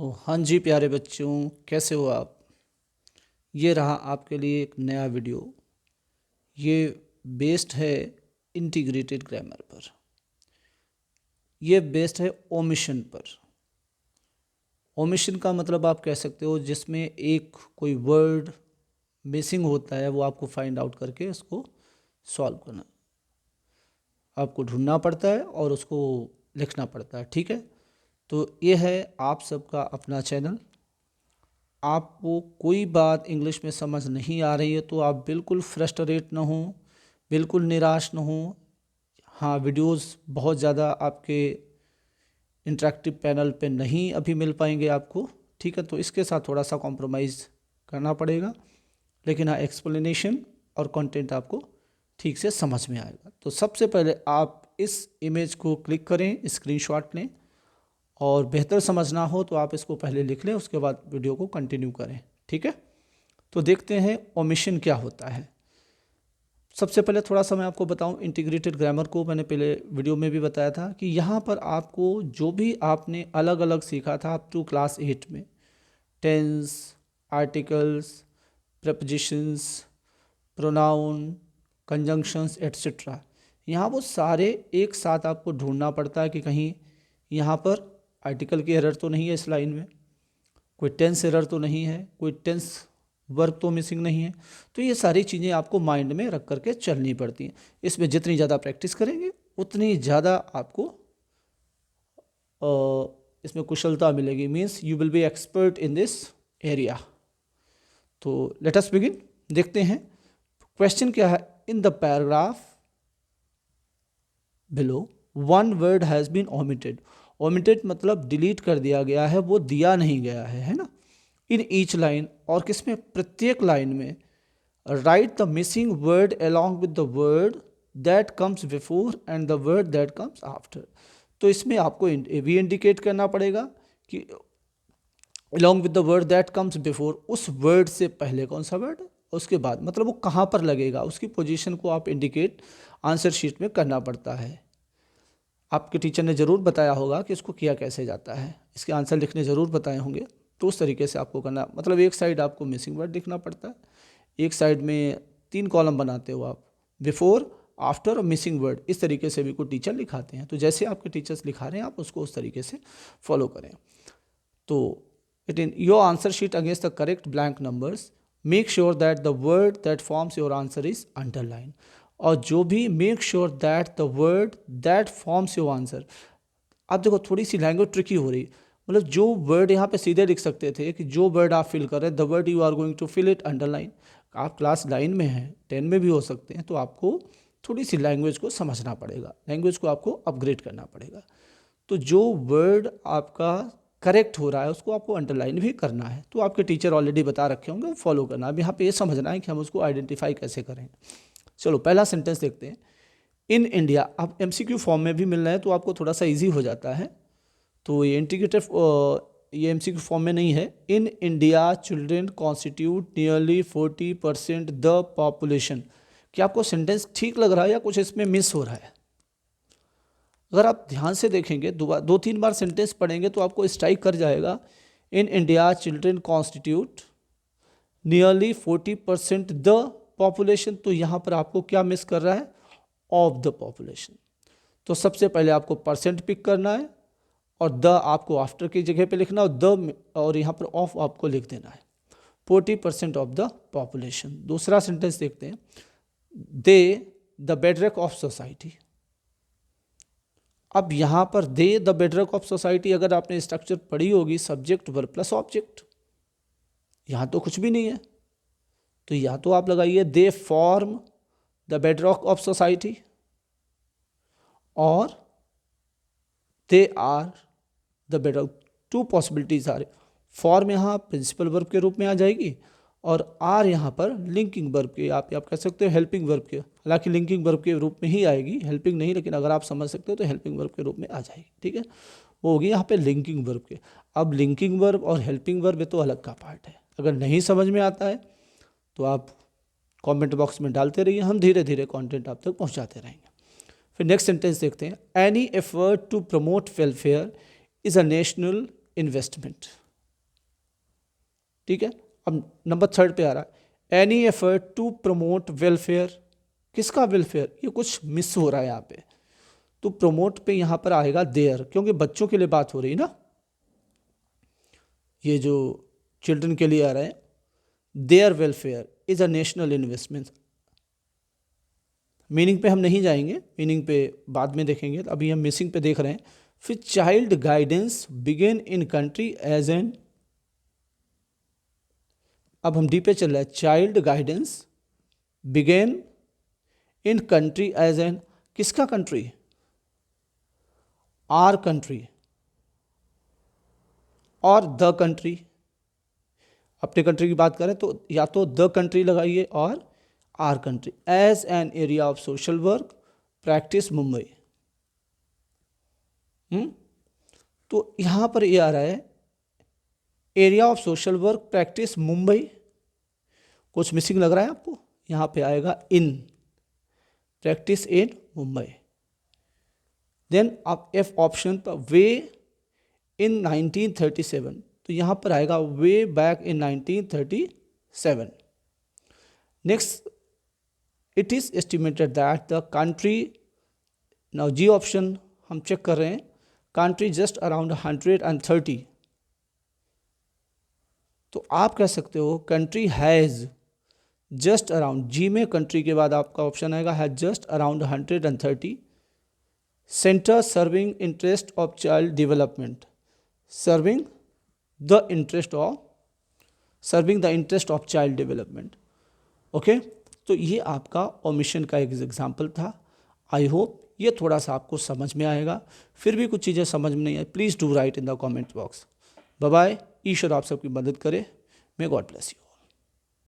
तो हाँ जी प्यारे बच्चों, कैसे हो आप। ये रहा आपके लिए एक नया वीडियो। ये बेस्ड है इंटीग्रेटेड ग्रामर पर। ये बेस्ड है ओमिशन पर। ओमिशन का मतलब आप कह सकते हो जिसमें एक कोई वर्ड मिसिंग होता है, वो आपको फाइंड आउट करके उसको सॉल्व करना, आपको ढूंढना पड़ता है और उसको लिखना पड़ता है। ठीक है, तो ये है आप सबका अपना चैनल। आपको कोई बात इंग्लिश में समझ नहीं आ रही है तो आप बिल्कुल फ्रस्ट्रेट ना हो, बिल्कुल निराश ना हो। हाँ, वीडियोस बहुत ज़्यादा आपके इंटरेक्टिव पैनल पे नहीं अभी मिल पाएंगे आपको। ठीक है, तो इसके साथ थोड़ा सा कॉम्प्रोमाइज़ करना पड़ेगा, लेकिन हाँ, एक्सप्लेनेशन और कंटेंट आपको ठीक से समझ में आएगा। तो सबसे पहले आप इस इमेज को क्लिक करें, स्क्रीनशॉट लें, और बेहतर समझना हो तो आप इसको पहले लिख लें, उसके बाद वीडियो को कंटिन्यू करें। ठीक है, तो देखते हैं ओमिशन क्या होता है। सबसे पहले थोड़ा सा मैं आपको बताऊं, इंटीग्रेटेड ग्रामर को मैंने पहले वीडियो में भी बताया था कि यहाँ पर आपको जो भी आपने अलग अलग सीखा था अप टू क्लास 8 में, tense, articles, prepositions, pronoun, conjunctions et cetera, यहाँ वो सारे एक साथ आपको ढूंढना पड़ता है कि कहीं यहाँ पर आर्टिकल की एरर तो नहीं है इस लाइन में, कोई टेंस एरर तो नहीं है, कोई टेंस वर्ब तो मिसिंग नहीं है। तो ये सारी चीज़ें आपको माइंड में रख करके चलनी पड़ती हैं। इसमें जितनी ज़्यादा प्रैक्टिस करेंगे उतनी ज़्यादा आपको इसमें कुशलता मिलेगी, means you will be expert in this area. तो लेट अस बिगिन, देखते हैं क्वेश्चन क्या है। In the paragraph below one word has been omitted. Omitted मतलब डिलीट कर दिया गया है, वो दिया नहीं गया है ना। इन ईच लाइन, और किसमें, प्रत्येक लाइन में, right the missing word along with the word that comes before and the word that comes after. तो इसमें आपको भी इंडिकेट करना पड़ेगा कि along with the word that comes before, उस वर्ड से पहले कौन सा वर्ड, उसके बाद, मतलब वो कहाँ पर लगेगा, उसकी पोजीशन को आप इंडिकेट आंसर शीट में करना पड़ता है। आपके टीचर ने ज़रूर बताया होगा कि इसको किया कैसे जाता है, इसके आंसर लिखने ज़रूर बताए होंगे। तो उस तरीके से आपको करना, मतलब एक साइड आपको मिसिंग वर्ड लिखना पड़ता है, एक साइड में 3 कॉलम बनाते हो आप, बिफोर, आफ्टर और मिसिंग वर्ड। इस तरीके से भी कोई टीचर लिखाते हैं, तो जैसे आपके टीचर्स लिखा रहे हैं आप उसको उस तरीके से फॉलो करें। तो it in your answer sheet against the correct blank numbers, make sure that the word that forms your answer is underline. और जो भी make sure that the word that forms your answer, आप देखो थोड़ी सी language tricky हो रही, मतलब जो वर्ड यहाँ पे सीधे लिख सकते थे कि जो वर्ड आप फिल कर रहे हैं, the word you are going to fill it underline. आप क्लास 9 में हैं, 10 में भी हो सकते हैं, तो आपको थोड़ी सी लैंग्वेज को समझना पड़ेगा, लैंग्वेज को आपको अपग्रेड करना पड़ेगा। तो जो वर्ड आपका करेक्ट हो रहा है उसको आपको अंडरलाइन भी करना है। तो आपके टीचर ऑलरेडी बता रखे होंगे, फॉलो करना। अब यहाँ पे ये समझना है कि हम उसको आइडेंटिफाई कैसे करें। चलो पहला सेंटेंस देखते हैं। इन इंडिया, अब एमसीक्यू फॉर्म में भी मिल रहा है तो आपको थोड़ा सा इजी हो जाता है। तो ये इंटीग्रेटेड, ये एमसीक्यू फॉर्म में नहीं है। In India children constitute nearly 40% the population. क्या आपको सेंटेंस ठीक लग रहा है या कुछ इसमें मिस हो रहा है? अगर आप ध्यान से देखेंगे, 2-3 बार सेंटेंस पढ़ेंगे तो आपको स्ट्राइक कर जाएगा। In India children constitute nearly 40% the population, तो यहाँ पर आपको क्या मिस कर रहा है, ऑफ द पॉपुलेशन। तो सबसे पहले आपको परसेंट पिक करना है और द आपको आफ्टर की जगह पे लिखना, और द और यहाँ पर ऑफ आपको लिख देना है। 40% ऑफ द पॉपुलेशन। दूसरा सेंटेंस देखते हैं। दे द बेडरॉक ऑफ सोसाइटी। अब यहाँ पर दे द बेडरॉक ऑफ सोसाइटी, अगर आपने स्ट्रक्चर पढ़ी होगी, सब्जेक्ट वर्ब प्लस ऑब्जेक्ट, यहाँ तो कुछ भी नहीं है, तो या तो आप लगाइए they form the bedrock of society, और they are the bedrock. 2 possibilities आ रही। फॉर्म यहाँ प्रिंसिपल वर्ब के रूप में आ जाएगी, और आर यहाँ पर लिंकिंग वर्ब के, आप कह सकते हो हेल्पिंग वर्ब के, हालांकि लिंकिंग वर्ब के रूप में ही आएगी, हेल्पिंग नहीं, लेकिन अगर आप समझ सकते हो तो हेल्पिंग वर्ब के रूप में आ जाएगी। ठीक है, वो होगी यहाँ पे लिंकिंग वर्ब के। अब लिंकिंग वर्ब और हेल्पिंग वर्ब ये तो अलग का पार्ट है। अगर नहीं समझ में आता है तो आप कमेंट बॉक्स में डालते रहिए, हम धीरे धीरे कंटेंट आप तक पहुँचाते रहेंगे। फिर नेक्स्ट सेंटेंस देखते हैं। Any effort to promote welfare is a national investment. ठीक है। अब नंबर 3 पे आ रहा है, any effort to promote welfare, किसका वेलफेयर, ये कुछ मिस हो रहा है यहाँ पे, तो प्रमोट पे यहाँ पर आएगा देयर, क्योंकि बच्चों के लिए बात हो रही है ना, ये जो चिल्ड्रन के लिए आ रहा है, their welfare is a national investment. Meaning पे हम नहीं जाएंगे, मीनिंग पे बाद में देखेंगे, अभी हम मिसिंग पे देख रहे हैं। फिर child guidance begin in country as an, अब हम डी पे चल रहे हैं, child guidance began in country as an, किसका कंट्री, आर कंट्री और द कंट्री। अपने कंट्री की बात करें तो या तो द कंट्री लगाइए और our country. As an area of social work practice Mumbai. तो यहाँ पर ये आ रहा है area of social work practice Mumbai, कुछ मिसिंग लग रहा है आपको, यहाँ पे आएगा in, practice in Mumbai. Then आप एफ ऑप्शन पर वे इन 1937, तो यहाँ पर आएगा way back in 1937। Next, it is estimated that the country, now G option हम चेक कर रहे हैं, कंट्री जस्ट अराउंड 130, तो आप कह सकते हो कंट्री हैज़ जस्ट अराउंड, जी में कंट्री के बाद आपका ऑप्शन आएगा has just around 130 centre serving interest of child development, serving the interest of child development. Okay, तो ये आपका ओमिशन का एक एग्जाम्पल था। आई होप ये थोड़ा सा आपको समझ में आएगा। फिर भी कुछ चीज़ें समझ में नहीं आए, please do write in the comment box. Bye bye, ईश्वर आप सबकी मदद करे। May God bless you.